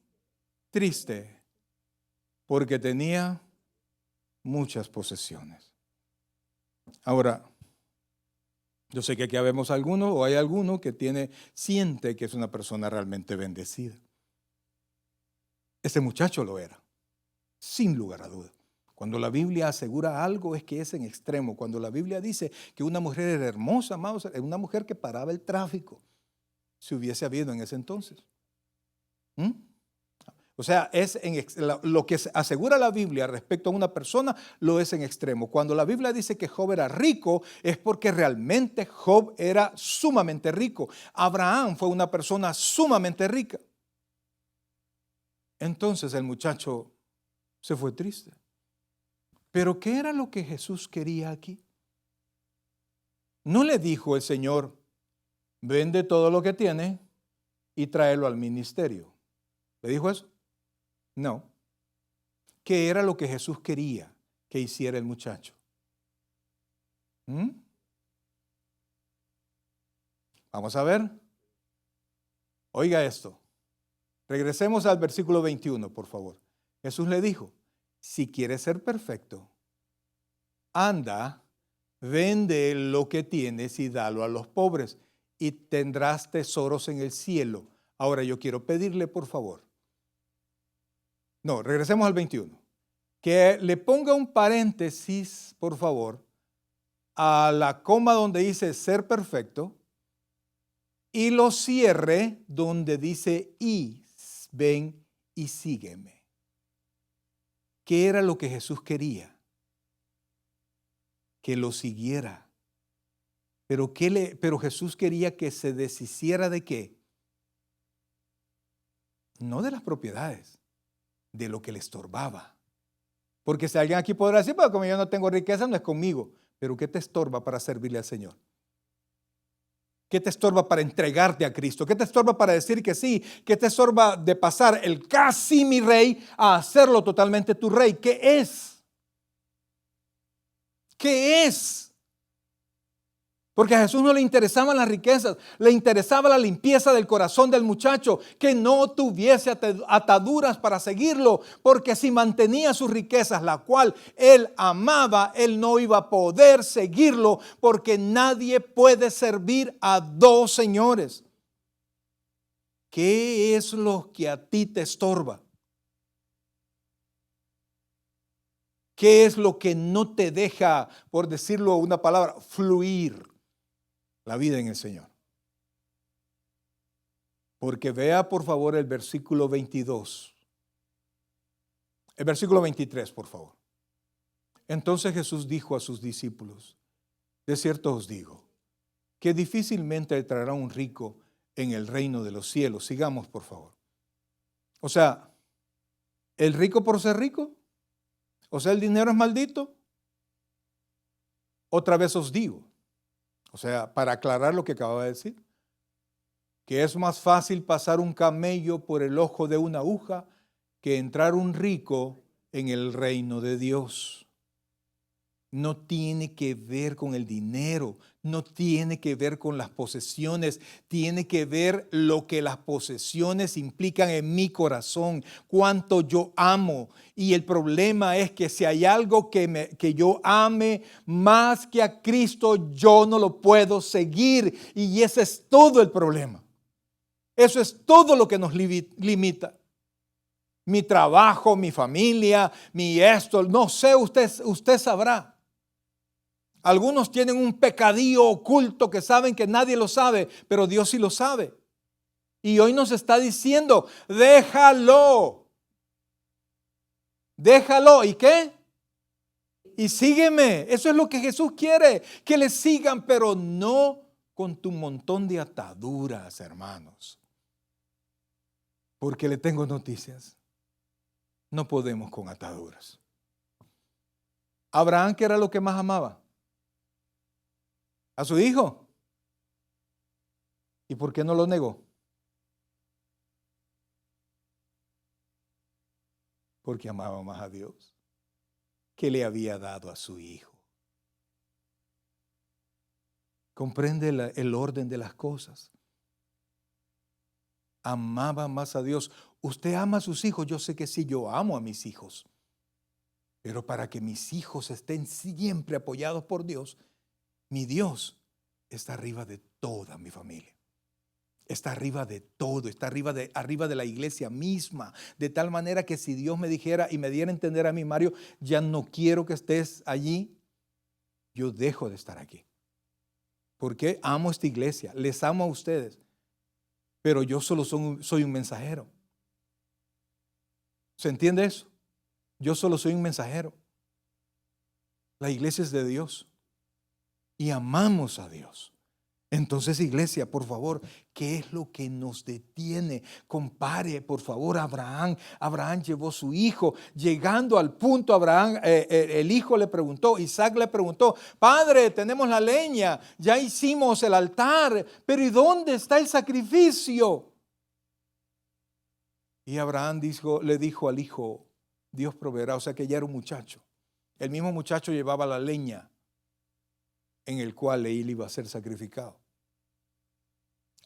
Triste, porque tenía muchas posesiones. Ahora, yo sé que aquí habemos alguno o hay alguno que siente que es una persona realmente bendecida. Este muchacho lo era, sin lugar a duda. Cuando la Biblia asegura algo es que es en extremo. Cuando la Biblia dice que una mujer era hermosa, amados, era una mujer que paraba el tráfico, si hubiese habido en ese entonces. O sea, lo que asegura la Biblia respecto a una persona lo es en extremo. Cuando la Biblia dice que Job era rico, es porque realmente Job era sumamente rico. Abraham fue una persona sumamente rica. Entonces el muchacho se fue triste. Pero ¿qué era lo que Jesús quería aquí? No le dijo el Señor, vende todo lo que tiene y tráelo al ministerio. ¿Le dijo eso? No. ¿Qué era lo que Jesús quería que hiciera el muchacho? Vamos a ver. Oiga esto. Regresemos al versículo 21, por favor. Jesús le dijo, si quieres ser perfecto, anda, vende lo que tienes y dalo a los pobres y tendrás tesoros en el cielo. Ahora yo quiero pedirle, por favor. No, regresemos al 21. Que le ponga un paréntesis, por favor, a la coma donde dice ser perfecto y lo cierre donde dice y ven y sígueme. ¿Qué era lo que Jesús quería? Que lo siguiera. Pero Jesús quería que se deshiciera ¿de qué? No de las propiedades, de lo que le estorbaba. Porque si alguien aquí podrá decir, pues como yo no tengo riqueza, no es conmigo. Pero ¿qué te estorba para servirle al Señor? ¿Qué te estorba para entregarte a Cristo? ¿Qué te estorba para decir que sí? ¿Qué te estorba de pasar el casi mi rey a hacerlo totalmente tu rey? ¿Qué es? ¿Qué es? Porque a Jesús no le interesaban las riquezas, le interesaba la limpieza del corazón del muchacho, que no tuviese ataduras para seguirlo, porque si mantenía sus riquezas, la cual él amaba, él no iba a poder seguirlo, porque nadie puede servir a dos señores. ¿Qué es lo que a ti te estorba? ¿Qué es lo que no te deja, por decirlo una palabra, fluir la vida en el Señor? Porque vea por favor el versículo 22. El versículo 23, por favor. Entonces Jesús dijo a sus discípulos: de cierto os digo, que difícilmente entrará un rico en el reino de los cielos. Sigamos, por favor. O sea, ¿el rico por ser rico? O sea, ¿el dinero es maldito? Otra vez os digo, o sea, para aclarar lo que acababa de decir, que es más fácil pasar un camello por el ojo de una aguja que entrar un rico en el reino de Dios. No tiene que ver con el dinero, no tiene que ver con las posesiones, tiene que ver lo que las posesiones implican en mi corazón, cuánto yo amo. Y el problema es que si hay algo que yo ame más que a Cristo, yo no lo puedo seguir. Y ese es todo el problema. Eso es todo lo que nos limita. Mi trabajo, mi familia, mi esto, no sé, usted sabrá. Algunos tienen un pecadillo oculto que saben que nadie lo sabe, pero Dios sí lo sabe. Y hoy nos está diciendo, déjalo. Déjalo. ¿Y qué? Y sígueme. Eso es lo que Jesús quiere, que le sigan, pero no con tu montón de ataduras, hermanos. Porque le tengo noticias. No podemos con ataduras. Abraham, ¿qué era lo que más amaba? A su hijo. ¿Y por qué no lo negó? Porque amaba más a Dios, que le había dado a su hijo. ¿Comprende el orden de las cosas? Amaba más a Dios. ¿Usted ama a sus hijos? Yo sé que sí, yo amo a mis hijos. Pero para que mis hijos estén siempre apoyados por Dios, mi Dios está arriba de toda mi familia. Está arriba de todo, está arriba de la iglesia misma. De tal manera que si Dios me dijera y me diera a entender a mí, Mario, ya no quiero que estés allí, yo dejo de estar aquí. Porque amo esta iglesia, les amo a ustedes, pero yo solo soy un mensajero. ¿Se entiende eso? Yo solo soy un mensajero. La iglesia es de Dios y amamos a Dios. Entonces, iglesia, por favor, ¿qué es lo que nos detiene? Compare, por favor, a Abraham. Abraham llevó su hijo. Llegando al punto, Abraham, el hijo le preguntó, Isaac le preguntó: Padre, tenemos la leña, ya hicimos el altar, pero ¿y dónde está el sacrificio? Y Abraham le dijo al hijo: Dios proveerá. O sea que ya era un muchacho. El mismo muchacho llevaba la leña en el cual él iba a ser sacrificado.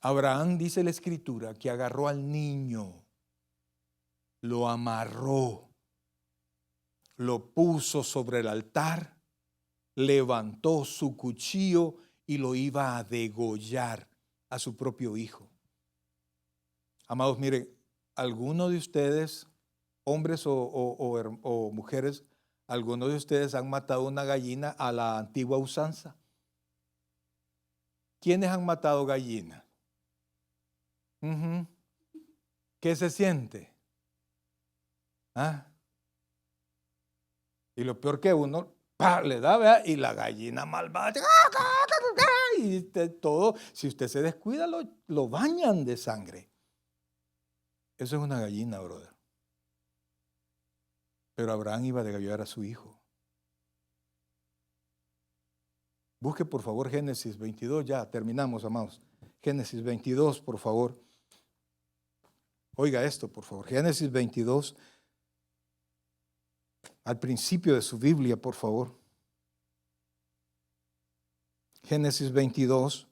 Abraham, dice la escritura, que agarró al niño, lo amarró, lo puso sobre el altar, levantó su cuchillo y lo iba a degollar a su propio hijo. Amados, miren, algunos de ustedes, hombres o mujeres, algunos de ustedes han matado una gallina a la antigua usanza. ¿Quiénes han matado gallinas? ¿Qué se siente? ¿Ah? Y lo peor que uno le da, ¿verdad? Y la gallina malvada, y todo, si usted se descuida, lo bañan de sangre. Eso es una gallina, brother. Pero Abraham iba a degollar a su hijo. Busque por favor Génesis 22, ya terminamos, amados. Génesis 22, por favor. Oiga esto, por favor. Génesis 22, al principio de su Biblia, por favor. Génesis 22,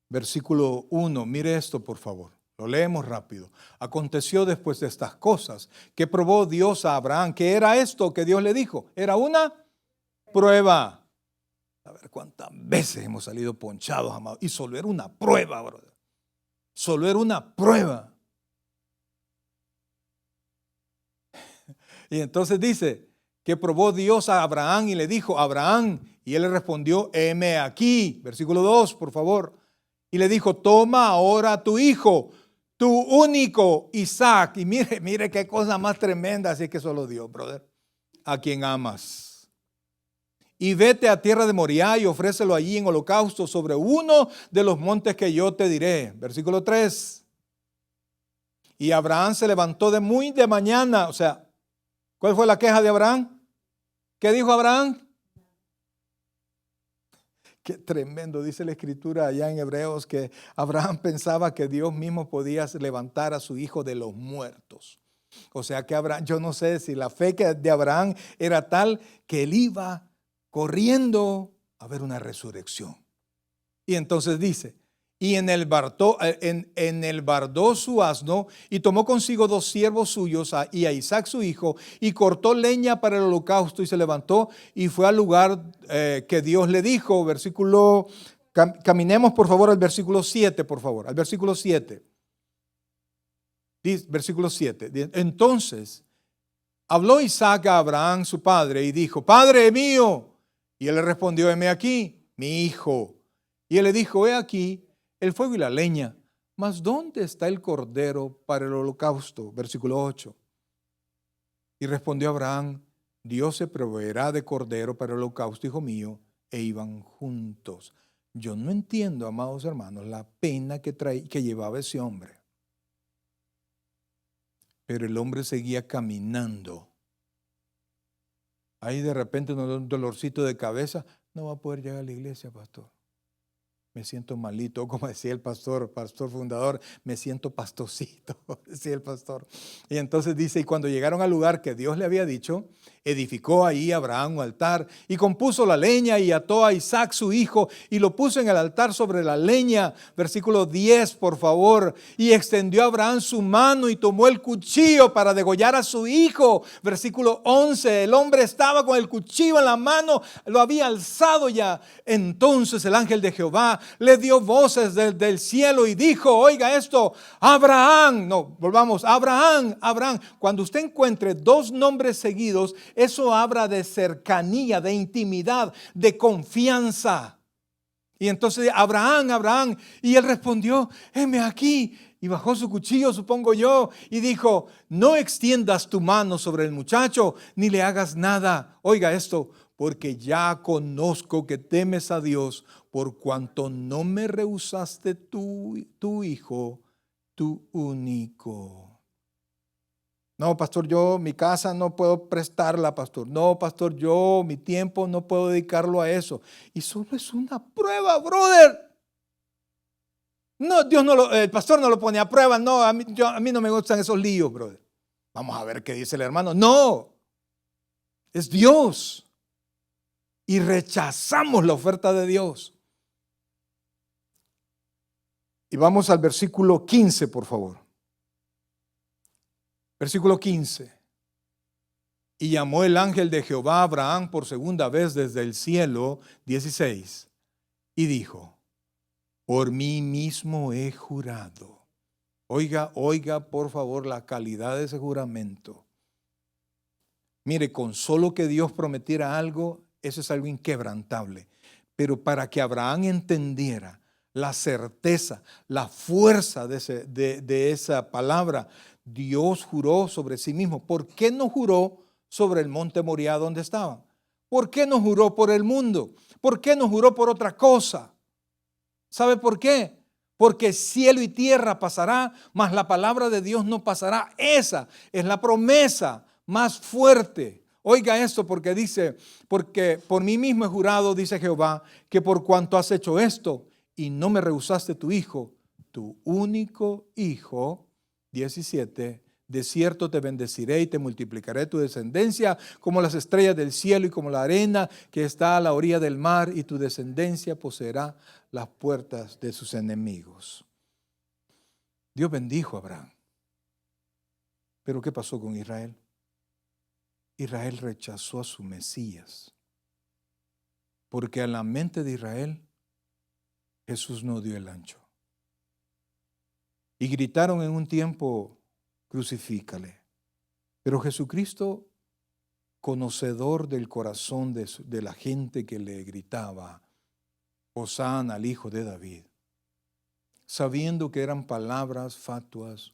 versículo 1. Mire esto, por favor. Lo leemos rápido. Aconteció después de estas cosas que probó Dios a Abraham. ¿Qué era esto que Dios le dijo? Era una prueba. A ver cuántas veces hemos salido ponchados, amados. Y solo era una prueba, brother. Solo era una prueba. Y entonces dice que probó Dios a Abraham y le dijo, Abraham, y él le respondió, heme aquí. Versículo 2, por favor. Y le dijo, toma ahora tu hijo, tu único Isaac. Y mire qué cosa más tremenda, así que solo Dios, brother, a quien amas. Y vete a tierra de Moriah y ofrécelo allí en holocausto sobre uno de los montes que yo te diré. Versículo 3. Y Abraham se levantó de muy de mañana, o sea, ¿cuál fue la queja de Abraham? ¿Qué dijo Abraham? Qué tremendo, dice la escritura allá en Hebreos, que Abraham pensaba que Dios mismo podía levantar a su hijo de los muertos. O sea que Abraham, yo no sé si la fe de Abraham era tal que él iba corriendo a ver una resurrección. Y entonces dice, y enelbardó su asno y tomó consigo 2 siervos suyos y a Isaac su hijo y cortó leña para el holocausto y se levantó y fue al lugar que Dios le dijo. Versículo, caminemos por favor al versículo 7, por favor, al versículo 7. Dice, versículo 7. Entonces habló Isaac a Abraham su padre y dijo, Padre mío. Y él le respondió, heme aquí, mi hijo. Y él le dijo, he aquí el fuego y la leña, mas ¿dónde está el cordero para el holocausto? Versículo 8. Y respondió Abraham, Dios se proveerá de cordero para el holocausto, hijo mío, e iban juntos. Yo no entiendo, amados hermanos, la pena que llevaba ese hombre. Pero el hombre seguía caminando. Ahí de repente un dolorcito de cabeza, no va a poder llegar a la iglesia, pastor. Me siento malito, como decía el pastor fundador, me siento pastosito, decía el pastor. Y entonces dice, y cuando llegaron al lugar que Dios le había dicho, edificó ahí Abraham un altar y compuso la leña y ató a Isaac su hijo y lo puso en el altar sobre la leña. Versículo 10, por favor. Y extendió Abraham su mano y tomó el cuchillo para degollar a su hijo. Versículo 11, el hombre estaba con el cuchillo en la mano, lo había alzado ya. Entonces el ángel de Jehová le dio voces desde el cielo y dijo, oiga esto, Abraham, no, volvamos, Abraham. Cuando usted encuentre 2 nombres seguidos, eso habla de cercanía, de intimidad, de confianza. Y entonces Abraham, y él respondió, heme aquí. Y bajó su cuchillo, supongo yo, y dijo, no extiendas tu mano sobre el muchacho, ni le hagas nada. Oiga esto, porque ya conozco que temes a Dios, por cuanto no me rehusaste tu hijo, tu único. No, pastor, yo mi casa no puedo prestarla, pastor. No, pastor, yo mi tiempo no puedo dedicarlo a eso. Y solo es una prueba, brother. No, el pastor no lo pone a prueba. No, a mí no me gustan esos líos, brother. Vamos a ver qué dice el hermano. No, es Dios. Y rechazamos la oferta de Dios. Y vamos al versículo 15, por favor. Versículo 15. Y llamó el ángel de Jehová a Abraham por segunda vez desde el cielo, 16, y dijo, por mí mismo he jurado. Oiga, por favor, la calidad de ese juramento. Mire, con solo que Dios prometiera algo, eso es algo inquebrantable. Pero para que Abraham entendiera la certeza, la fuerza de esa palabra, Dios juró sobre sí mismo. ¿Por qué no juró sobre el monte Moriah donde estaban? ¿Por qué no juró por el mundo? ¿Por qué no juró por otra cosa? ¿Sabe por qué? Porque cielo y tierra pasará, mas la palabra de Dios no pasará. Esa es la promesa más fuerte. Oiga esto, porque dice, porque por mí mismo he jurado, dice Jehová, que por cuanto has hecho esto y no me rehusaste tu hijo, tu único hijo, 17, de cierto te bendeciré y te multiplicaré tu descendencia como las estrellas del cielo y como la arena que está a la orilla del mar, y tu descendencia poseerá las puertas de sus enemigos. Dios bendijo a Abraham. Pero ¿qué pasó con Israel? Israel rechazó a su Mesías, porque a la mente de Israel Jesús no dio el ancho. Y gritaron en un tiempo, crucifícale. Pero Jesucristo, conocedor del corazón de la gente que le gritaba, Hosana al Hijo de David, sabiendo que eran palabras fatuas,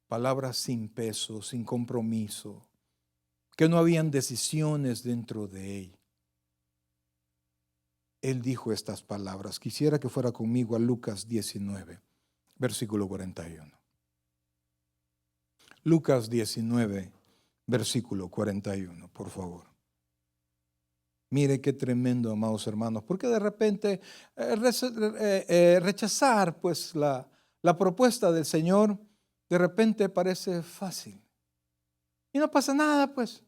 palabras sin peso, sin compromiso, que no habían decisiones dentro de él. Él dijo estas palabras. Quisiera que fuera conmigo a Lucas 19, versículo 41. Lucas 19, versículo 41, por favor. Mire qué tremendo, amados hermanos, porque de repente rechazar pues la propuesta del Señor de repente parece fácil. Y no pasa nada, pues.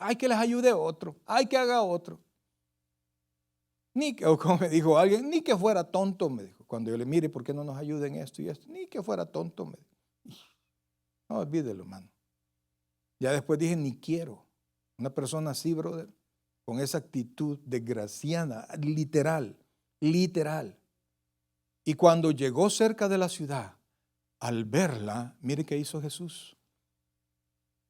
Hay que les ayude otro, hay que haga otro. O como me dijo alguien, ni que fuera tonto, me dijo. Cuando yo le mire, ¿por qué no nos ayuden esto y esto? Ni que fuera tonto, me dijo. No, olvídelo, hermano. Ya después dije, ni quiero. Una persona así, brother, con esa actitud desgraciada, literal. Y cuando llegó cerca de la ciudad, al verla, mire qué hizo Jesús.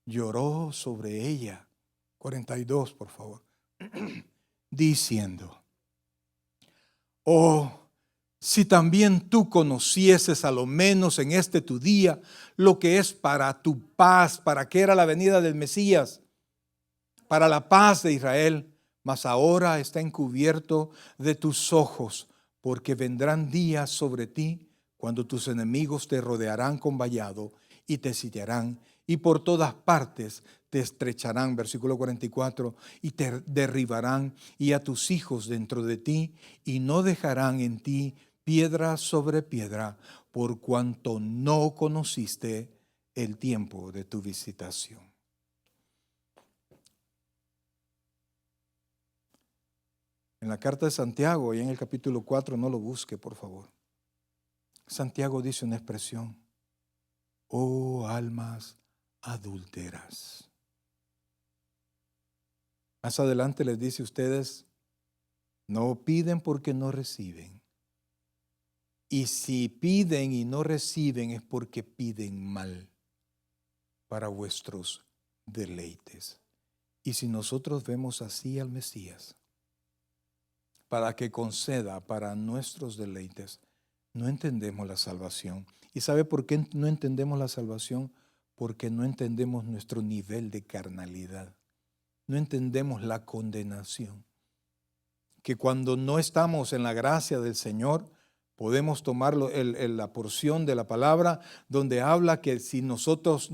Lloró sobre ella. 42, por favor. Diciendo, oh, si también tú conocieses a lo menos en este tu día lo que es para tu paz, para que era la venida del Mesías, para la paz de Israel, mas ahora está encubierto de tus ojos, porque vendrán días sobre ti cuando tus enemigos te rodearán con vallado y te sitiarán, y por todas partes te estrecharán, versículo 44, y te derribarán, y a tus hijos dentro de ti, y no dejarán en ti piedra sobre piedra, por cuanto no conociste el tiempo de tu visitación. En la carta de Santiago, y en el capítulo 4, no lo busque, por favor. Santiago dice una expresión: oh almas adúlteras. Más adelante les dice a ustedes, no piden porque no reciben. Y si piden y no reciben es porque piden mal para vuestros deleites. Y si nosotros vemos así al Mesías, para que conceda para nuestros deleites, no entendemos la salvación. ¿Y sabe por qué no entendemos la salvación? Porque no entendemos nuestro nivel de carnalidad. No entendemos la condenación. Que cuando no estamos en la gracia del Señor, podemos tomar la porción de la palabra donde habla que si nosotros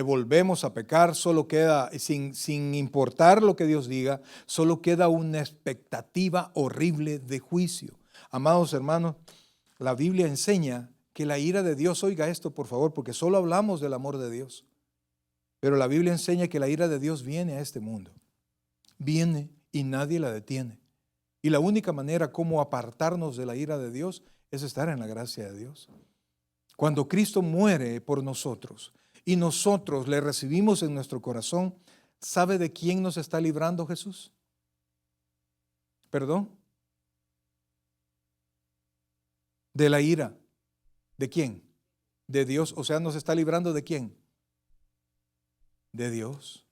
volvemos a pecar, solo queda, sin importar lo que Dios diga, solo queda una expectativa horrible de juicio. Amados hermanos, la Biblia enseña que la ira de Dios, oiga esto por favor, porque solo hablamos del amor de Dios, pero la Biblia enseña que la ira de Dios viene a este mundo. Viene y nadie la detiene. Y la única manera como apartarnos de la ira de Dios es estar en la gracia de Dios. Cuando Cristo muere por nosotros y nosotros le recibimos en nuestro corazón, ¿sabe de quién nos está librando Jesús? ¿Perdón? De la ira. ¿De quién? De Dios. O sea, ¿nos está librando de quién? De Dios.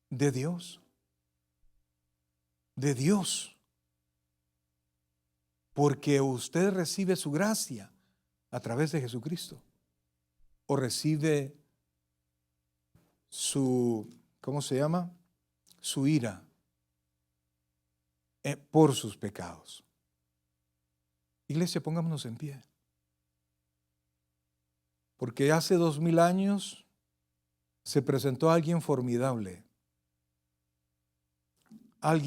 De Dios. De Dios. Porque usted recibe su gracia a través de Jesucristo. o recibe su, ¿cómo se llama? Su ira por sus pecados. Iglesia, pongámonos en pie. Porque hace 2000 años se presentó alguien formidable a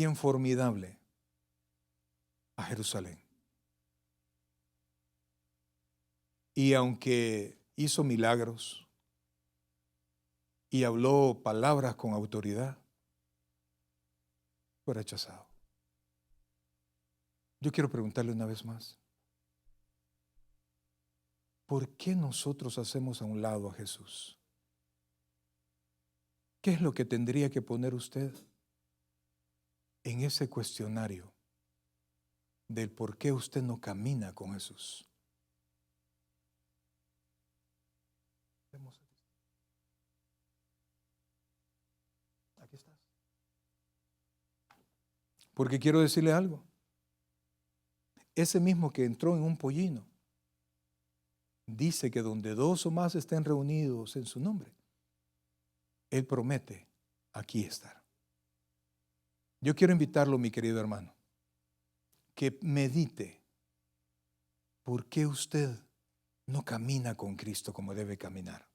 Jerusalén. Y aunque hizo milagros y habló palabras con autoridad, fue rechazado. Yo quiero preguntarle una vez más, ¿por qué nosotros hacemos a un lado a Jesús? ¿Qué es lo que tendría que poner usted en ese cuestionario del por qué usted no camina con Jesús? Aquí estás. Porque quiero decirle algo. Ese mismo que entró en un pollino dice que donde 2 o más estén reunidos en su nombre, Él promete aquí estar. Yo quiero invitarlo, mi querido hermano, que medite por qué usted no camina con Cristo como debe caminar.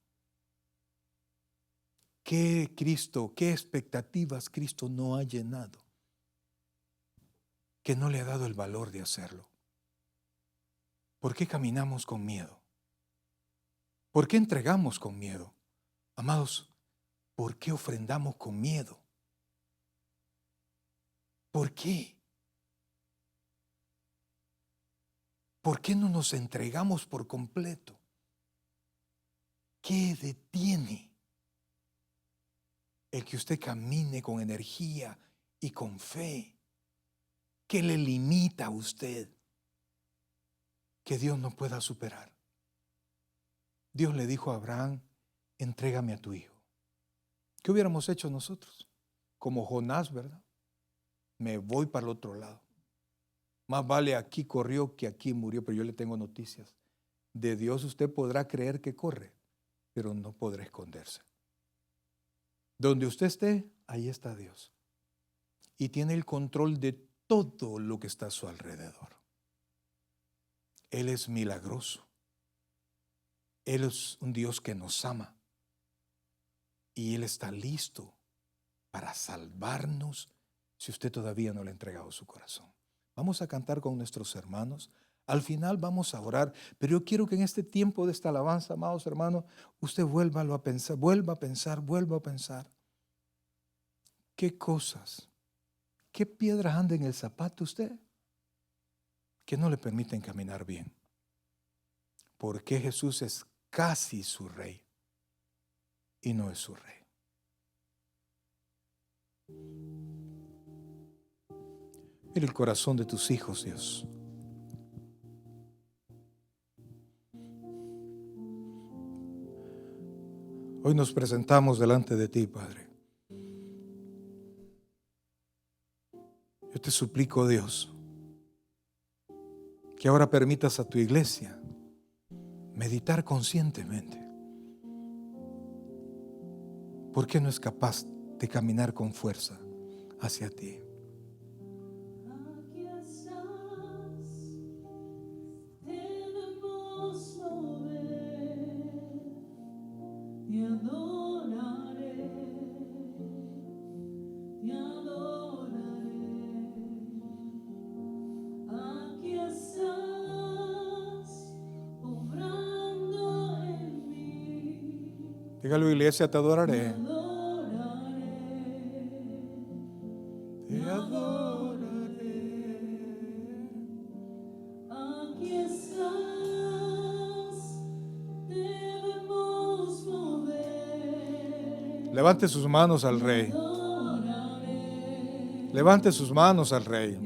¿Qué expectativas Cristo no ha llenado? Que no le ha dado el valor de hacerlo. ¿Por qué caminamos con miedo? ¿Por qué entregamos con miedo? Amados, ¿por qué ofrendamos con miedo? ¿Por qué? ¿Por qué no nos entregamos por completo? ¿Qué detiene el que usted camine con energía y con fe? ¿Qué le limita a usted que Dios no pueda superar? Dios le dijo a Abraham, entrégame a tu hijo. ¿Qué hubiéramos hecho nosotros? Como Jonás, ¿verdad? Me voy para el otro lado. Más vale aquí corrió que aquí murió, pero yo le tengo noticias. De Dios usted podrá creer que corre, pero no podrá esconderse. Donde usted esté, ahí está Dios. Y tiene el control de todo lo que está a su alrededor. Él es milagroso. Él es un Dios que nos ama. Y Él está listo para salvarnos si usted todavía no le ha entregado su corazón. Vamos a cantar con nuestros hermanos. Al final vamos a orar, pero yo quiero que en este tiempo de esta alabanza, amados hermanos, usted vuelva a pensar. ¿Qué cosas, qué piedras anda en el zapato usted que no le permiten caminar bien? Porque Jesús es casi su rey y no es su rey. Mira el corazón de tus hijos, Dios. Hoy nos presentamos delante de ti, Padre. Yo te suplico, Dios, que ahora permitas a tu iglesia meditar conscientemente. ¿Por qué no es capaz de caminar con fuerza hacia ti? Dígalo, iglesia, te adoraré. Te adoraré. Aquí estás, debemos mover. Levante sus manos al Rey. Levante sus manos al Rey.